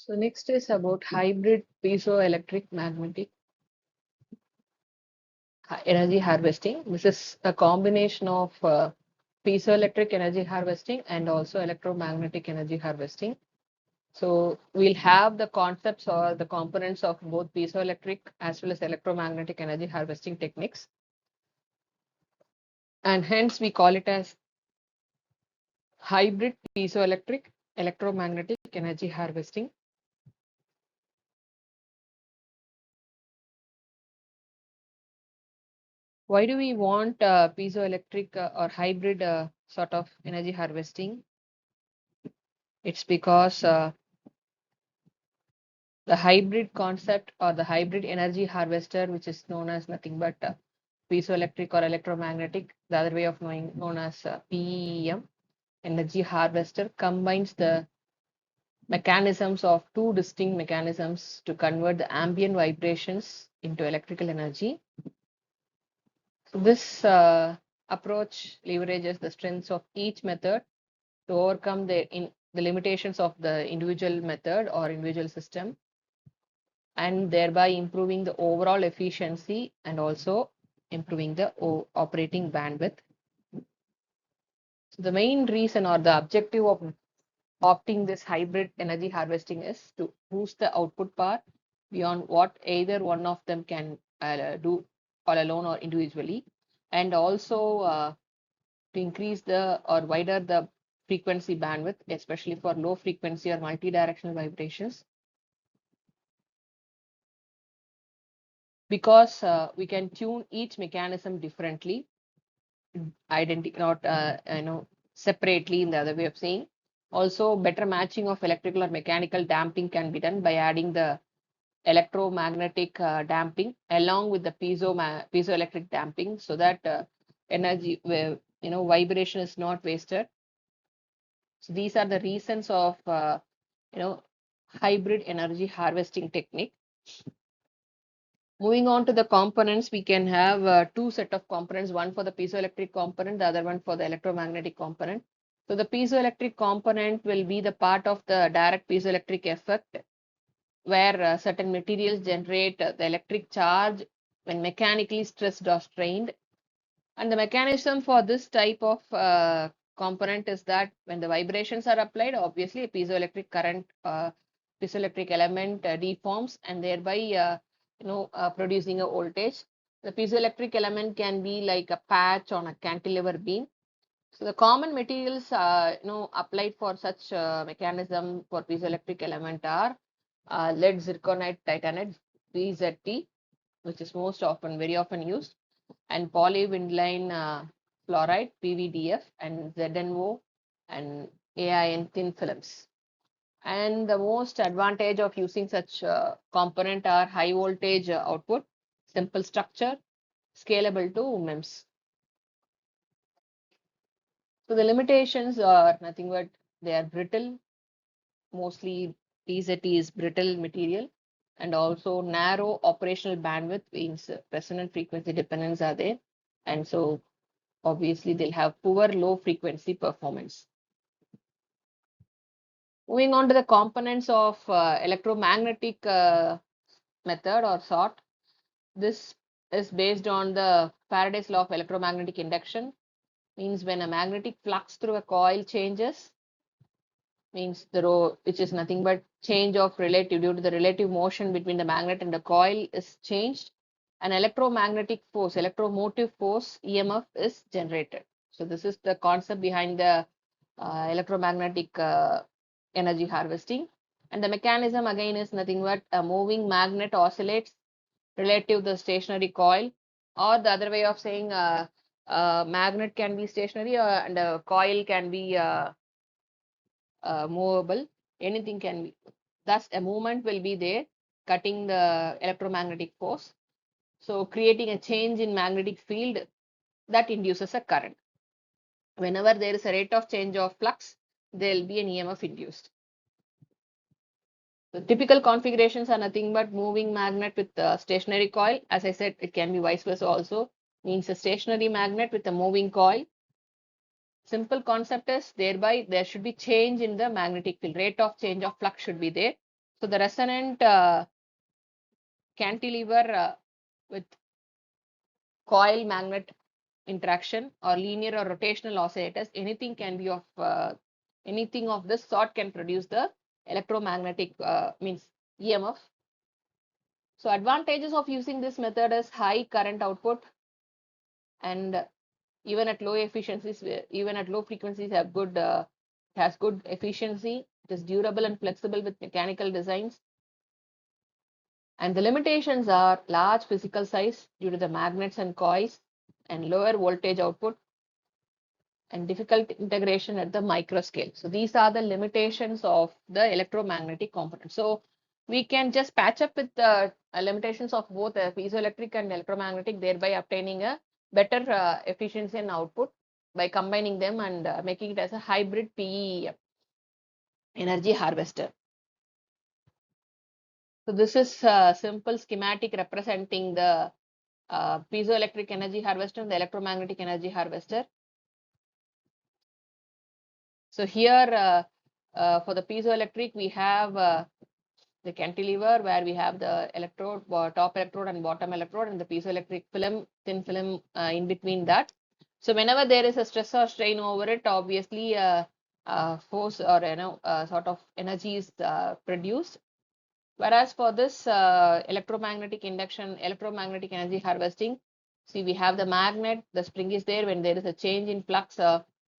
So next is about hybrid piezoelectric magnetic energy harvesting. This is a combination of piezoelectric energy harvesting and also electromagnetic energy harvesting. So we'll have the concepts or the components of both piezoelectric as well as electromagnetic energy harvesting techniques. And hence we call it as hybrid piezoelectric electromagnetic energy harvesting. Why do we want piezoelectric or hybrid sort of energy harvesting? It's because the hybrid concept or the hybrid energy harvester, which is known as nothing but piezoelectric or electromagnetic, the other way of knowing known as PEM, energy harvester, combines the mechanisms of two distinct mechanisms to convert the ambient vibrations into electrical energy. So this approach leverages the strengths of each method to overcome the limitations of the individual method or individual system, and thereby improving the overall efficiency and also improving the operating bandwidth. So the main reason or the objective of opting this hybrid energy harvesting is to boost the output power beyond what either one of them can do all alone or individually, and also to increase the or wider the frequency bandwidth, especially for low frequency or multi-directional vibrations, because we can tune each mechanism differently, not separately in the other way of saying. Also, better matching of electrical or mechanical damping can be done by adding the electromagnetic damping along with the piezoelectric damping, so that energy, vibration is not wasted. So these are the reasons of hybrid energy harvesting technique. Moving on to the components, we can have two set of components, one for the piezoelectric component, the other one for the electromagnetic component. So the piezoelectric component will be the part of the direct piezoelectric effect, where certain materials generate the electric charge when mechanically stressed or strained. And the mechanism for this type of component is that when the vibrations are applied, obviously a piezoelectric current, piezoelectric element deforms, and thereby producing a voltage. The piezoelectric element can be like a patch on a cantilever beam. So the common materials applied for such mechanism for piezoelectric element are lead zirconite titanate, VZT, which is very often used, and polyvinylene fluoride, PVDF, and ZNO and AIN thin films. And the most advantage of using such component are high voltage output, simple structure, scalable to MEMS. So the limitations are nothing but they are brittle. Mostly PZT is brittle material, and also narrow operational bandwidth means resonant frequency dependence are there, and so obviously they'll have poor low frequency performance. Moving on to the components of electromagnetic method or sort. This is based on the Faraday's law of electromagnetic induction. Means when a magnetic flux through a coil changes, means the rho, which is nothing but change of relative due to the relative motion between the magnet and the coil is changed, an electromagnetic force, electromotive force, EMF is generated. So this is the concept behind the electromagnetic energy harvesting. And the mechanism again is nothing but a moving magnet oscillates relative to the stationary coil, or the other way of saying magnet can be stationary and a coil can be movable. Anything can be. Thus, a movement will be there, cutting the electromagnetic force. So creating a change in magnetic field that induces a current. Whenever there is a rate of change of flux, there will be an EMF induced. The typical configurations are nothing but moving magnet with a stationary coil. As I said, it can be vice versa also. Means a stationary magnet with a moving coil. Simple concept is thereby there should be change in the magnetic field. Rate of change of flux should be there. So the resonant cantilever with coil magnet interaction or linear or rotational oscillators, anything of this sort can produce the electromagnetic means EMF. So advantages of using this method is high current output, and even at low efficiencies, even at low frequencies, has good efficiency. It is durable and flexible with mechanical designs. And the limitations are large physical size due to the magnets and coils, and lower voltage output, and difficult integration at the micro scale. So these are the limitations of the electromagnetic component. So we can just patch up with the limitations of both piezoelectric and electromagnetic, thereby obtaining a better efficiency and output by combining them and making it as a hybrid PE energy harvester. So this is a simple schematic representing the piezoelectric energy harvester and the electromagnetic energy harvester. So here for the piezoelectric, we have the cantilever where we have the electrode, top electrode and bottom electrode, and the piezoelectric film, thin film in between that. So whenever there is a stress or strain over it, obviously force or sort of energy is produced. Whereas for this electromagnetic energy harvesting, see, we have the magnet, the spring is there. When there is a change in flux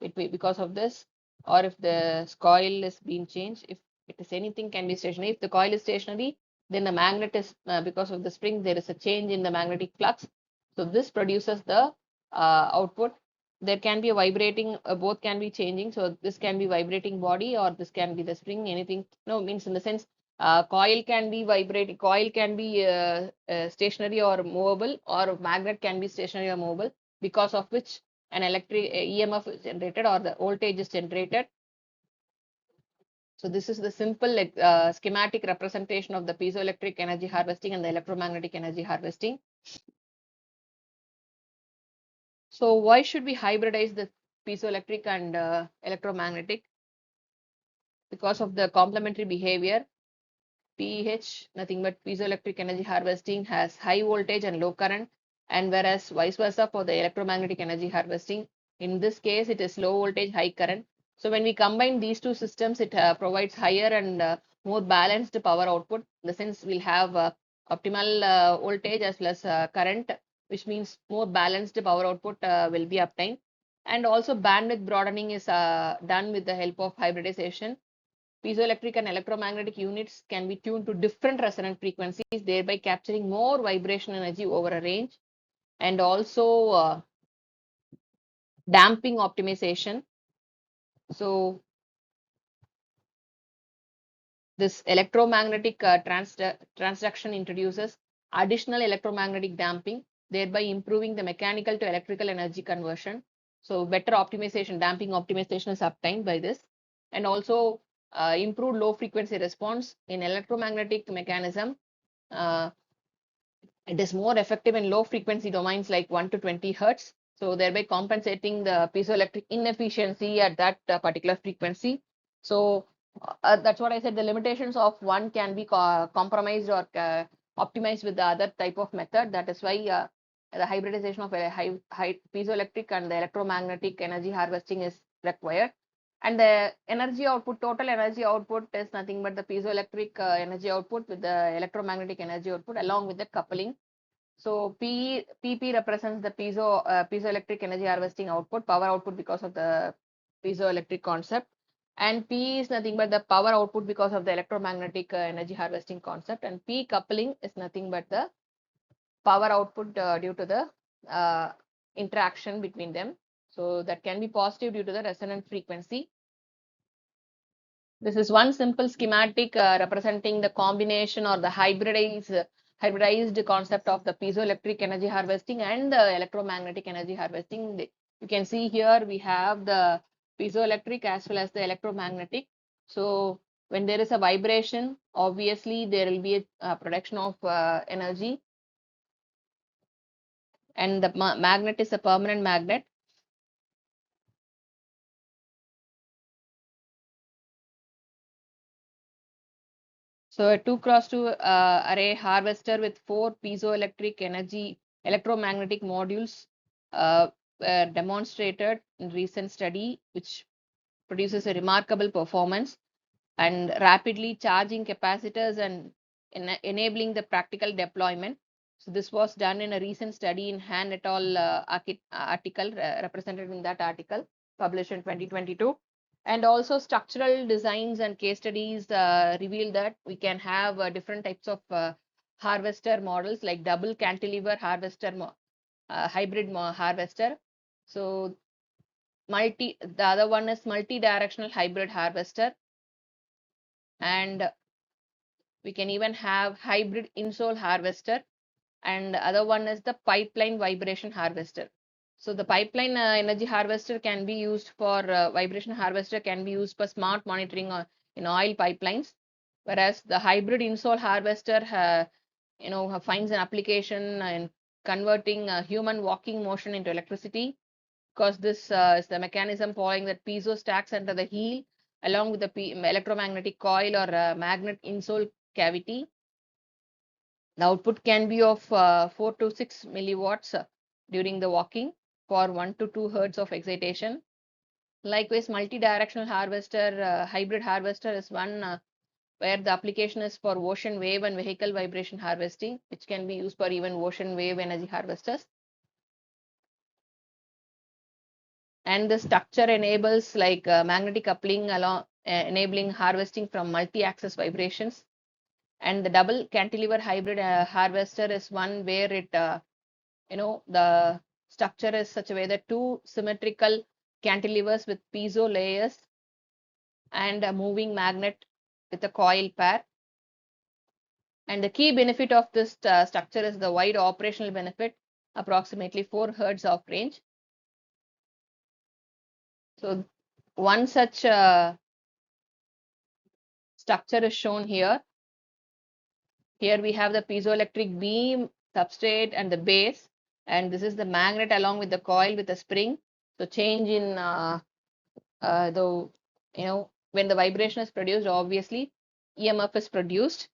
because of this, or if the coil is being changed, if it is anything can be stationary. If the coil is stationary, then the magnet is, because of the spring, there is a change in the magnetic flux. So this produces the output. There can be a vibrating, both can be changing. So this can be vibrating body, or this can be the spring, anything. No, means in the sense coil can be vibrating, coil can be stationary or movable, or magnet can be stationary or movable, because of which an electric EMF is generated or the voltage is generated. So this is the simple schematic representation of the piezoelectric energy harvesting and the electromagnetic energy harvesting. So why should we hybridize the piezoelectric and electromagnetic? Because of the complementary behavior. PEH, nothing but piezoelectric energy harvesting, has high voltage and low current, and whereas vice versa for the electromagnetic energy harvesting, in this case it is low voltage, high current. So when we combine these two systems, it provides higher and more balanced power output. In the sense, we'll have optimal voltage as well as current, which means more balanced power output will be obtained. And also bandwidth broadening is done with the help of hybridization. Piezoelectric and electromagnetic units can be tuned to different resonant frequencies, thereby capturing more vibration energy over a range, and also damping optimization. So this electromagnetic transduction introduces additional electromagnetic damping, thereby improving the mechanical to electrical energy conversion. So better optimization, damping optimization is obtained by this, and also improved low frequency response in electromagnetic mechanism. It is more effective in low frequency domains like 1 to 20 hertz. So thereby compensating the piezoelectric inefficiency at that particular frequency. So that's what I said. The limitations of one can be compromised or optimized with the other type of method. That is why the hybridization of a high piezoelectric and the electromagnetic energy harvesting is required. And the energy output, total energy output, is nothing but the piezoelectric energy output with the electromagnetic energy output along with the coupling. So PP represents the piezoelectric energy harvesting output, power output because of the piezoelectric concept. And P is nothing but the power output because of the electromagnetic energy harvesting concept. And P coupling is nothing but the power output due to the interaction between them. So that can be positive due to the resonant frequency. This is one simple schematic representing the combination or the hybridized concept of the piezoelectric energy harvesting and the electromagnetic energy harvesting. You can see here we have the piezoelectric as well as the electromagnetic. So when there is a vibration, obviously there will be a production of energy, and the magnet is a permanent magnet. So a 2x2 array harvester with 4 piezoelectric energy electromagnetic modules were demonstrated in recent study, which produces a remarkable performance and rapidly charging capacitors and enabling the practical deployment. So this was done in a recent study in Han et al. Article represented in that article published in 2022. And also structural designs and case studies reveal that we can have different types of harvester models like double cantilever harvester, hybrid harvester. So the other one is multi-directional hybrid harvester, and we can even have hybrid insole harvester, and the other one is the pipeline vibration harvester. So the pipeline energy harvester can be used for vibration harvester can be used for smart monitoring in oil pipelines, whereas the hybrid insole harvester finds an application in converting human walking motion into electricity, because this is the mechanism following that piezo stacks under the heel along with the electromagnetic coil or magnet insole cavity. The output can be of 4 to 6 milliwatts during the walking for 1 to 2 hertz of excitation. Likewise, multi-directional harvester, hybrid harvester is one where the application is for ocean wave and vehicle vibration harvesting, which can be used for even ocean wave energy harvesters. And the structure enables like magnetic coupling along enabling harvesting from multi-axis vibrations. And the double cantilever hybrid harvester is one where it the structure is such a way that two symmetrical cantilevers with piezo layers and a moving magnet with a coil pair. And the key benefit of this structure is the wide operational benefit, approximately 4 hertz of range. So one such structure is shown here. Here we have the piezoelectric beam, substrate, and the base. And this is the magnet along with the coil with a spring. So change in when the vibration is produced, obviously EMF is produced.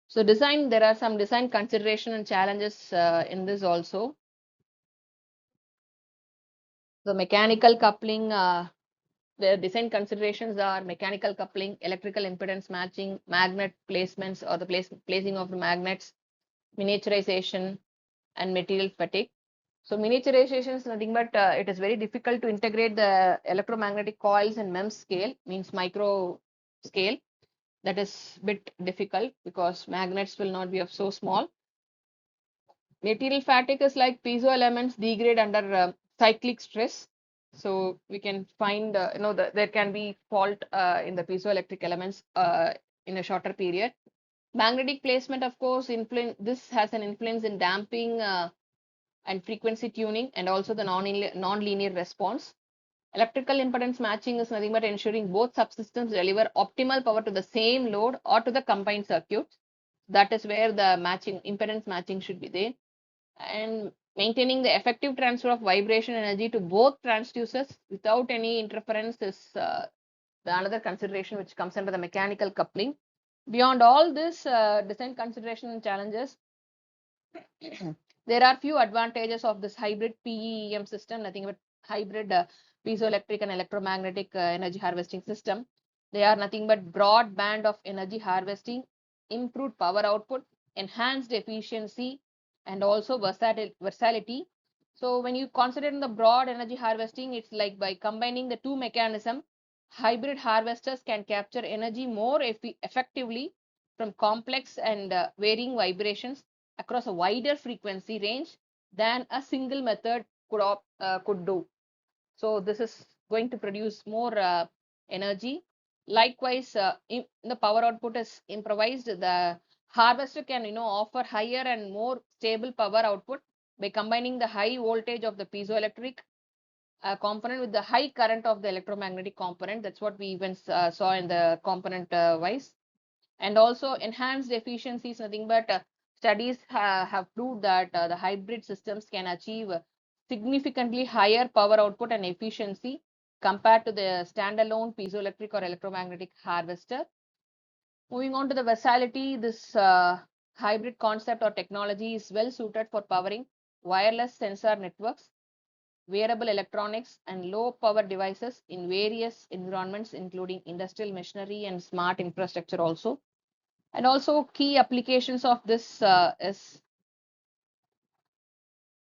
So there are some design consideration and challenges in this also. The mechanical coupling, the design considerations are mechanical coupling, electrical impedance matching, magnet placements or the placing of the magnets, miniaturization, and material fatigue. So miniaturization is nothing but it is very difficult to integrate the electromagnetic coils in MEMS scale, means micro scale. That is a bit difficult because magnets will not be of so small. Material fatigue is like piezo elements degrade under cyclic stress. So we can find, there can be fault in the piezoelectric elements in a shorter period. Magnetic placement, of course, this has an influence in damping and frequency tuning and also the non-linear response. Electrical impedance matching is nothing but ensuring both subsystems deliver optimal power to the same load or to the combined circuits. That is where the impedance matching should be there. And maintaining the effective transfer of vibration energy to both transducers without any interference is the another consideration which comes under the mechanical coupling. Beyond all this design consideration and challenges, there are few advantages of this hybrid PEM system, nothing but hybrid piezoelectric and electromagnetic energy harvesting system. They are nothing but broad band of energy harvesting, improved power output, enhanced efficiency, and also versatility. So when you consider in the broad energy harvesting, it's like by combining the two mechanisms, hybrid harvesters can capture energy more effectively from complex and varying vibrations across a wider frequency range than a single method could do. So this is going to produce more energy. Likewise, the power output is improvised. The harvester can offer higher and more stable power output by combining the high voltage of the piezoelectric component with the high current of the electromagnetic component. That's what we even saw in the component wise. And also enhanced efficiency is nothing but studies have proved that the hybrid systems can achieve significantly higher power output and efficiency compared to the standalone piezoelectric or electromagnetic harvester. Moving on to the versatility, this hybrid concept or technology is well suited for powering wireless sensor networks, wearable electronics, and low power devices in various environments, including industrial machinery and smart infrastructure also. And also key applications of this is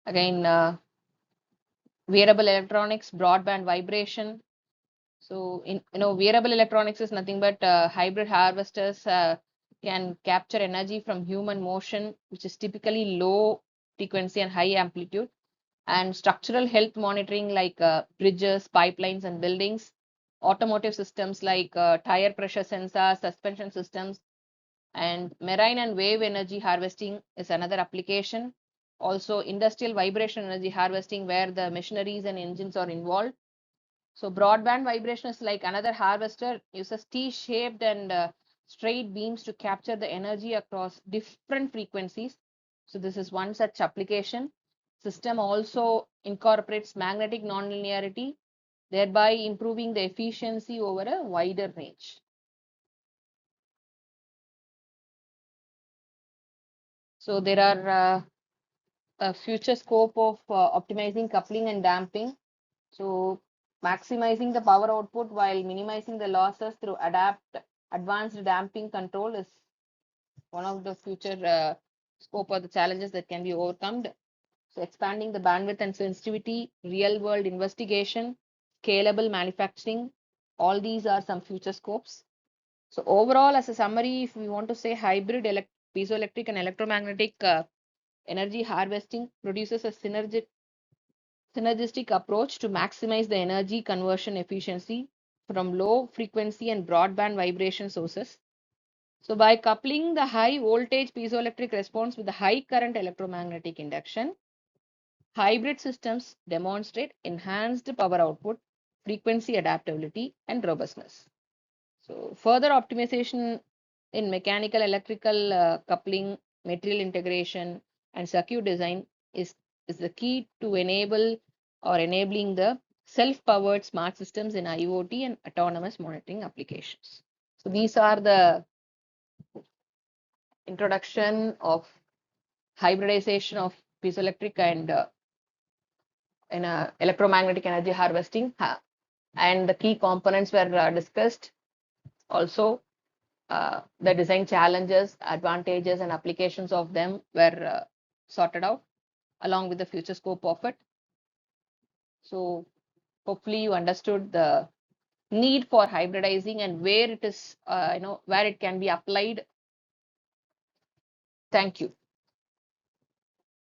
again wearable electronics, broadband vibration. So wearable electronics is nothing but hybrid harvesters can capture energy from human motion, which is typically low frequency and high amplitude, and structural health monitoring like bridges, pipelines, and buildings, automotive systems like tire pressure sensors, suspension systems, and marine and wave energy harvesting is another application. Also, industrial vibration energy harvesting, where the machineries and engines are involved. So broadband vibration is like another harvester, uses T-shaped and straight beams to capture the energy across different frequencies. So this is one such application. System also incorporates magnetic nonlinearity, thereby improving the efficiency over a wider range. So there are a future scope of optimizing coupling and damping. So maximizing the power output while minimizing the losses through advanced damping control is one of the future scope of the challenges that can be overcome. So expanding the bandwidth and sensitivity, real world investigation, scalable manufacturing, all these are some future scopes. So overall, as a summary, if we want to say hybrid piezoelectric and electromagnetic energy harvesting produces a synergistic approach to maximize the energy conversion efficiency from low frequency and broadband vibration sources. So by coupling the high voltage piezoelectric response with the high current electromagnetic induction, hybrid systems demonstrate enhanced power output, frequency adaptability, and robustness. So further optimization in mechanical electrical coupling, material integration, and circuit design is the key to enabling the self-powered smart systems in IoT and autonomous monitoring applications. So these are the introduction of hybridization of piezoelectric and electromagnetic energy harvesting, and the key components were discussed. Also, the design challenges, advantages, and applications of them were sorted out along with the future scope of it. So hopefully you understood the need for hybridizing and where it is, where it can be applied. Thank you.